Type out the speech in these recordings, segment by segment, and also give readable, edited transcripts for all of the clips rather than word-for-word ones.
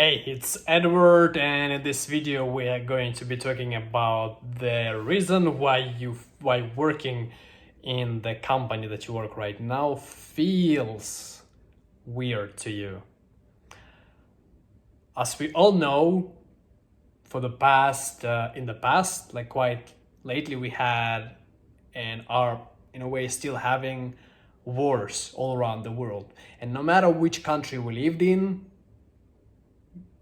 Hey, it's Edward, and in this video we are going to be talking about the reason why working in the company that you work right now feels weird to you. As we all know, for the past in the past, like quite lately, we had and are in a way still having wars all around the world, and no matter which country we lived in,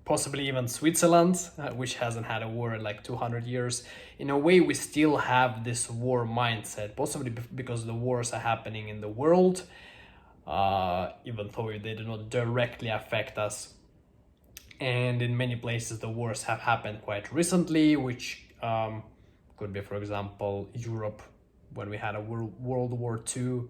possibly even Switzerland, which hasn't had a war in like 200 years. In a way, we still have this war mindset, possibly because the wars are happening in the world, even though they do not directly affect us. And in many places, the wars have happened quite recently, which could be, for example, Europe when we had a World War II.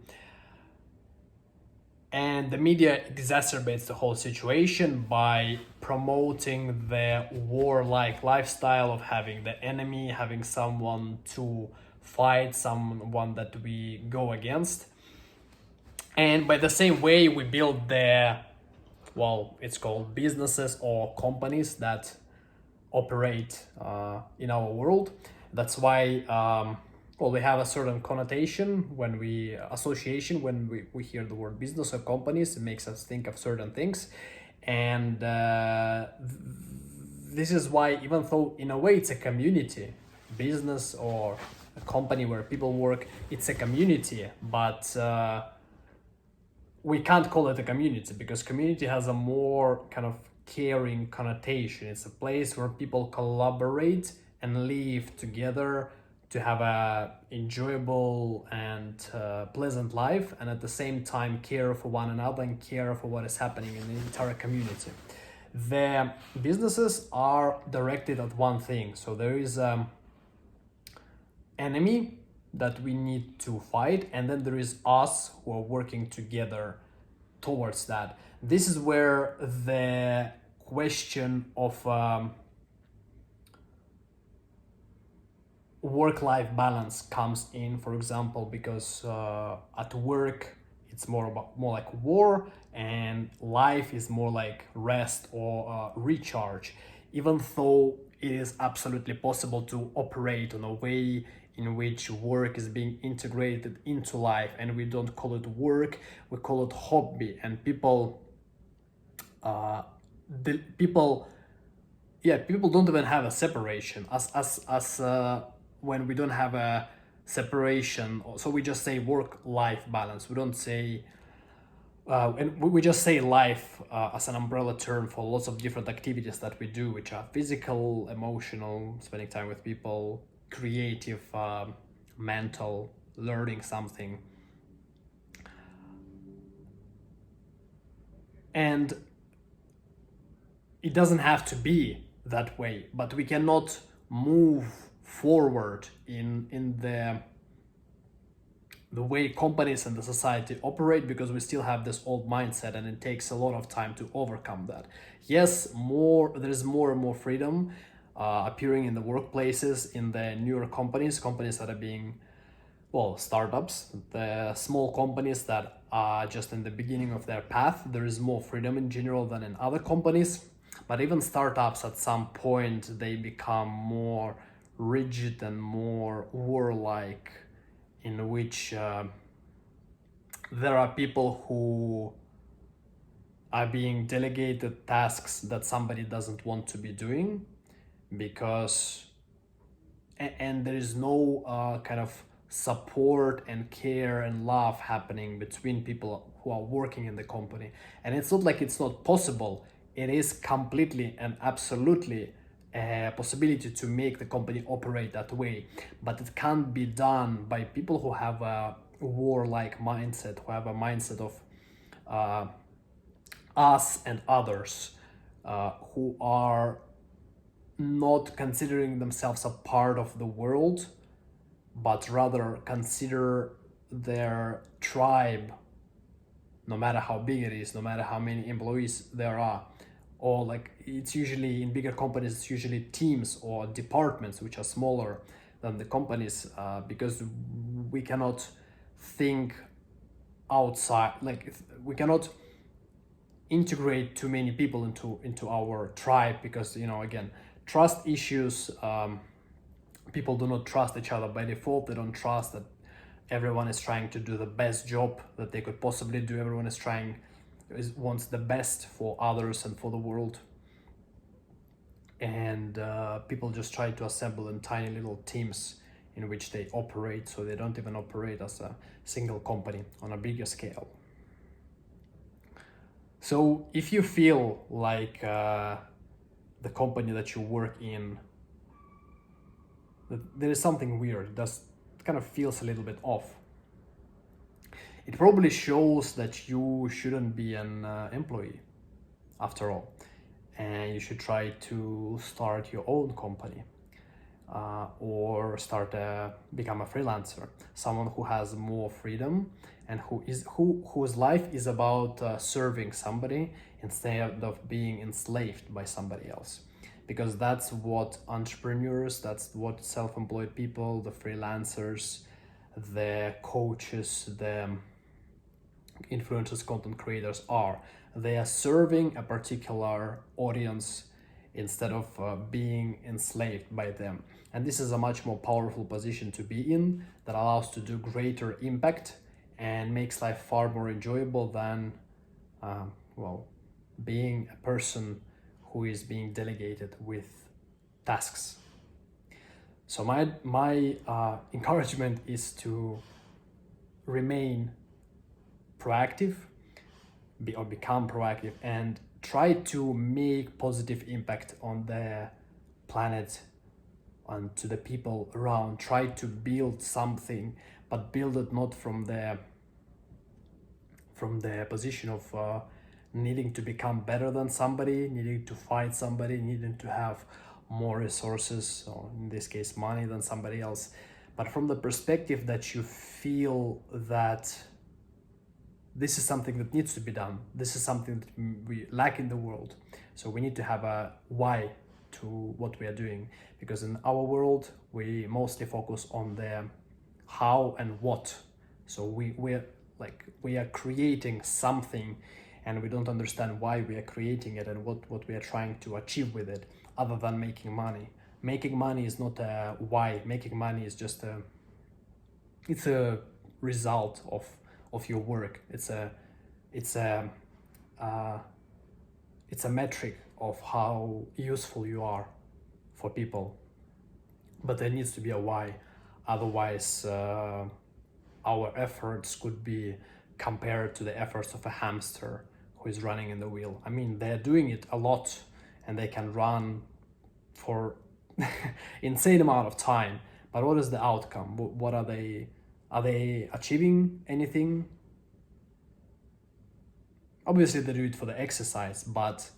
And the media exacerbates the whole situation by promoting the warlike lifestyle of having the enemy, having someone to fight, someone that we go against. And by the same way, we build it's called businesses or companies that operate in our world. That's why we have a certain connotation when we hear the word business or companies. It makes us think of certain things, and this is why, even though in a way it's a community, business or a company where people work, it's a community, but we can't call it a community because community has a more kind of caring connotation. It's a place where people collaborate and live together to have a enjoyable and pleasant life, and at the same time care for one another and care for what is happening in the entire community. The businesses are directed at one thing, so there is enemy that we need to fight, and then there is us who are working together towards that. This is where the question of work-life balance comes in, for example, because at work it's more like war, and life is more like rest or recharge, even though it is absolutely possible to operate in a way in which work is being integrated into life, and we don't call it work, we call it hobby. And people don't even have a separation as when we don't have a separation, so we just say work-life balance. We don't say and we just say life as an umbrella term for lots of different activities that we do, which are physical, emotional, spending time with people, creative, mental, learning something. And it doesn't have to be that way, but we cannot move forward in the way companies and the society operate, because we still have this old mindset, and it takes a lot of time to overcome that. Yes, there is more and more freedom appearing in the workplaces, in the newer companies that are being, startups, the small companies that are just in the beginning of their path. There is more freedom in general than in other companies, but even startups at some point, they become more rigid and more warlike, in which there are people who are being delegated tasks that somebody doesn't want to be doing, because and there is no kind of support and care and love happening between people who are working in the company. And it's not like it's not possible, it is completely and absolutely a possibility to make the company operate that way, but it can't be done by people who have a warlike mindset, who have a mindset of us and others, who are not considering themselves a part of the world, but rather consider their tribe, no matter how big it is, no matter how many employees there are. Or like, it's usually in bigger companies, it's usually teams or departments which are smaller than the companies, because we cannot think outside, like we cannot integrate too many people into our tribe, because again, trust issues. People do not trust each other by default. They don't trust that everyone is trying to do the best job that they could possibly do. Everyone wants the best for others and for the world. And people just try to assemble in tiny little teams in which they operate, so they don't even operate as a single company on a bigger scale. So if you feel like the company that you work in, that there is something weird, it kind of feels a little bit off, it probably shows that you shouldn't be an employee after all, and you should try to start your own company, or become a freelancer, someone who has more freedom and whose life is about serving somebody instead of being enslaved by somebody else. Because that's what entrepreneurs, that's what self-employed people, the freelancers, the coaches, the influencers, content creators are. They are serving a particular audience instead of being enslaved by them. And this is a much more powerful position to be in, that allows to do greater impact and makes life far more enjoyable than being a person who is being delegated with tasks. So my encouragement is to remain proactive, become proactive, and try to make positive impact on the planet and to the people around. Try to build something, but build it not from the position of needing to become better than somebody, needing to fight somebody, needing to have more resources, or in this case money, than somebody else, but from the perspective that you feel that this is something that needs to be done. This is something that we lack in the world. So we need to have a why to what we are doing, because in our world we mostly focus on the how and what. So we are creating something, and we don't understand why we are creating it and what we are trying to achieve with it, other than making money. Making money is not a why. Making money is just it's a result of your work. It's a metric of how useful you are for people, but there needs to be a why. Otherwise our efforts could be compared to the efforts of a hamster who is running in the wheel. I mean, they're doing it a lot and they can run for insane amount of time, but what is the outcome? What are they achieving anything? Obviously they do it for the exercise, but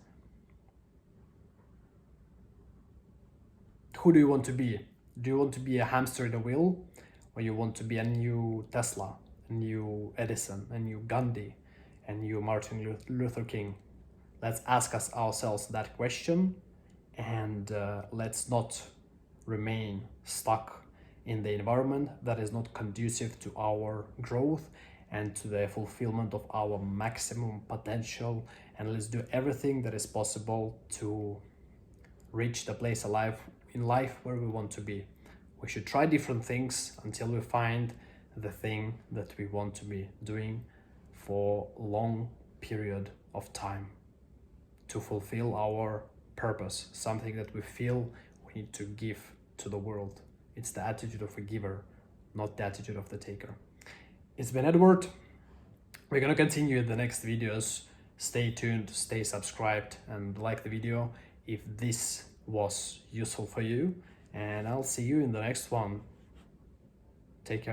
who do you want to be? Do you want to be a hamster in a wheel, or you want to be a new Tesla, a new Edison, a new Gandhi, a new Martin Luther King? Let's ask ourselves that question, and let's not remain stuck in the environment that is not conducive to our growth and to the fulfillment of our maximum potential. And let's do everything that is possible to reach the place in life where we want to be. We should try different things until we find the thing that we want to be doing for a long period of time, to fulfill our purpose, something that we feel we need to give to the world. It's the attitude of a giver, not the attitude of the taker. It's been Edward. We're gonna continue in the next videos. Stay tuned, stay subscribed, and like the video if this was useful for you. And I'll see you in the next one. Take care.